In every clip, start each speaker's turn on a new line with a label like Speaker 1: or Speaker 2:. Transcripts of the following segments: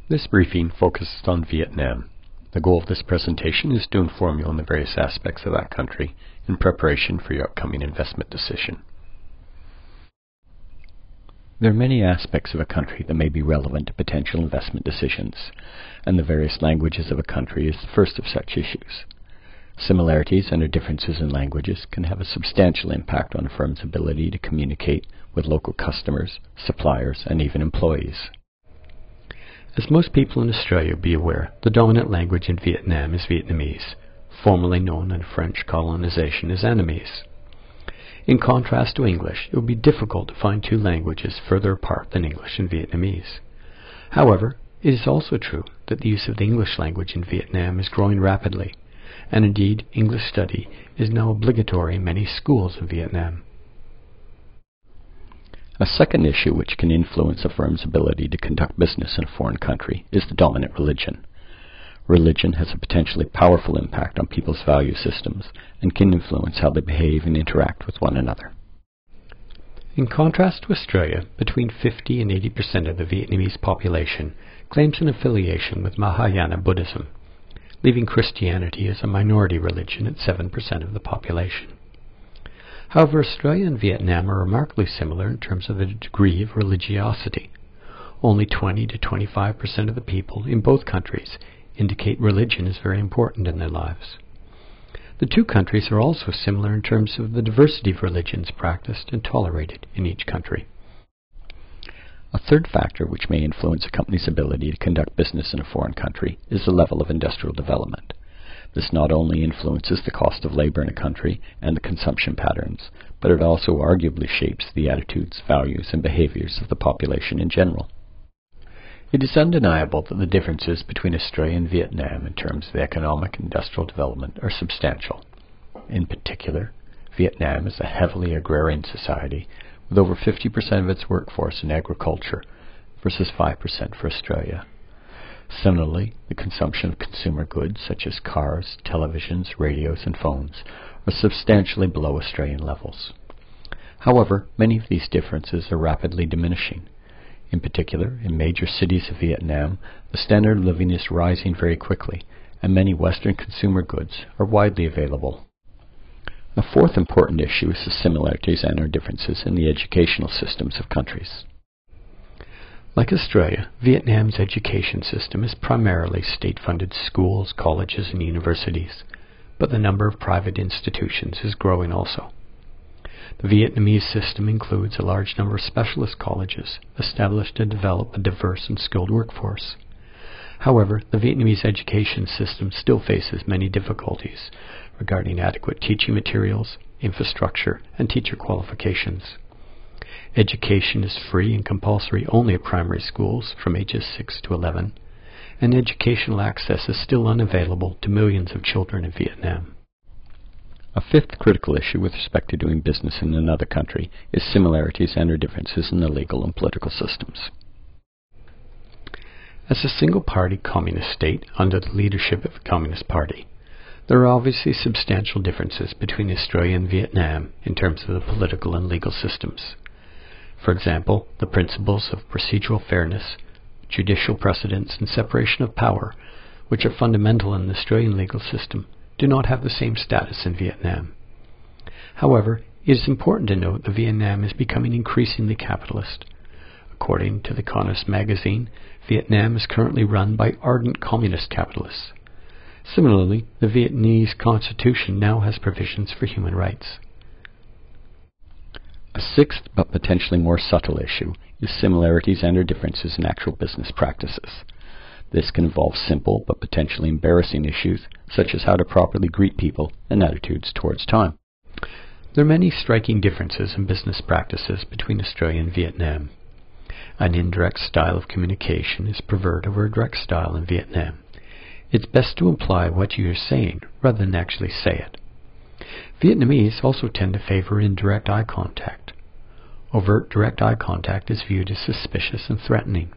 Speaker 1: This briefing focuses on Vietnam. The goal of this presentation is to inform you on the various aspects of that country in preparation for your upcoming investment decision. There are many aspects of a country that may be relevant to potential investment decisions, and the various languages of a country is the first of such issues. Similarities and/or differences in languages can have a substantial impact on a firm's ability to communicate with local customers, suppliers, and even employees. As most people in Australia will be aware, the dominant language in Vietnam is Vietnamese, formerly known in French colonization as Annamese. In contrast to English, it would be difficult to find two languages further apart than English and Vietnamese. However, it is also true that the use of the English language in Vietnam is growing rapidly, and indeed English study is now obligatory in many schools in Vietnam. A second issue which can influence a firm's ability to conduct business in a foreign country is the dominant religion. Religion has a potentially powerful impact on people's value systems and can influence how they behave and interact with one another. In contrast to Australia, between 50 and 80% of the Vietnamese population claims an affiliation with Mahayana Buddhism, leaving Christianity as a minority religion at 7% of the population. However, Australia and Vietnam are remarkably similar in terms of the degree of religiosity. Only 20 to 25% of the people in both countries indicate religion is very important in their lives. The two countries are also similar in terms of the diversity of religions practiced and tolerated in each country. A third factor which may influence a company's ability to conduct business in a foreign country is the level of industrial development. This not only influences the cost of labor in a country and the consumption patterns, but it also arguably shapes the attitudes, values, and behaviors of the population in general. It is undeniable that the differences between Australia and Vietnam in terms of economic and industrial development are substantial. In particular, Vietnam is a heavily agrarian society with over 50% of its workforce in agriculture versus 5% for Australia. Similarly, the consumption of consumer goods such as cars, televisions, radios, and phones are substantially below Australian levels. However, many of these differences are rapidly diminishing. In particular, in major cities of Vietnam, the standard of living is rising very quickly, and many Western consumer goods are widely available. A fourth important issue is the similarities and/or differences in the educational systems of countries. Like Australia, Vietnam's education system is primarily state-funded schools, colleges, and universities, but the number of private institutions is growing also. The Vietnamese system includes a large number of specialist colleges established to develop a diverse and skilled workforce. However, the Vietnamese education system still faces many difficulties regarding adequate teaching materials, infrastructure, and teacher qualifications. Education is free and compulsory only at primary schools from ages 6 to 11, and educational access is still unavailable to millions of children in Vietnam. A fifth critical issue with respect to doing business in another country is similarities and/or differences in the legal and political systems. As a single-party communist state under the leadership of the Communist Party, there are obviously substantial differences between Australia and Vietnam in terms of the political and legal systems. For example, the principles of procedural fairness, judicial precedence, and separation of power, which are fundamental in the Australian legal system, do not have the same status in Vietnam. However, it is important to note that Vietnam is becoming increasingly capitalist. According to The Economist magazine, Vietnam is currently run by ardent communist capitalists. Similarly, the Vietnamese constitution now has provisions for human rights. A sixth but potentially more subtle issue is similarities and/or differences in actual business practices. This can involve simple but potentially embarrassing issues such as how to properly greet people and attitudes towards time. There are many striking differences in business practices between Australia and Vietnam. An indirect style of communication is preferred over a direct style in Vietnam. It's best to imply what you are saying rather than actually say it. Vietnamese also tend to favor indirect eye contact. Overt direct eye contact is viewed as suspicious and threatening.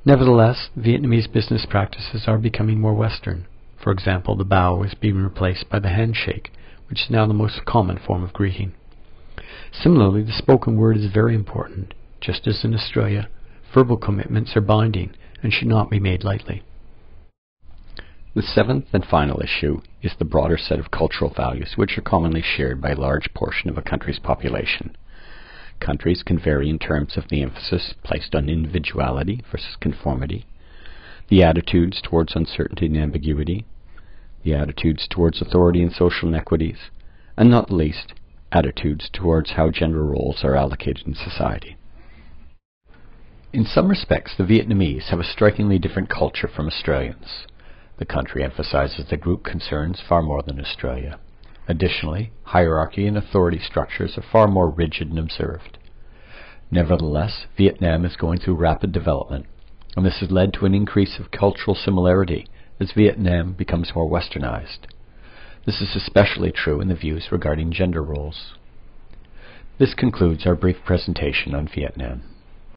Speaker 1: Nevertheless, Vietnamese business practices are becoming more Western. For example, the bow is being replaced by the handshake, which is now the most common form of greeting. Similarly, the spoken word is very important. Just as in Australia, verbal commitments are binding,
Speaker 2: and should not be made lightly.
Speaker 1: The seventh and final issue is the broader set of cultural values which are commonly shared by a large portion of a country's population. Countries can vary in terms of the emphasis placed on individuality versus conformity, the attitudes towards uncertainty and ambiguity, the attitudes towards authority and social inequities, and not least, attitudes towards how gender roles are allocated in society. In some respects, the Vietnamese have a strikingly different culture from Australians. The country emphasizes the group concerns far more than Australia. Additionally, hierarchy and authority structures are far more rigid and observed. Nevertheless, Vietnam is going through rapid development, and this has led to an increase of cultural similarity as Vietnam becomes more westernized. This is especially true in the views regarding gender roles. This concludes our brief presentation on Vietnam.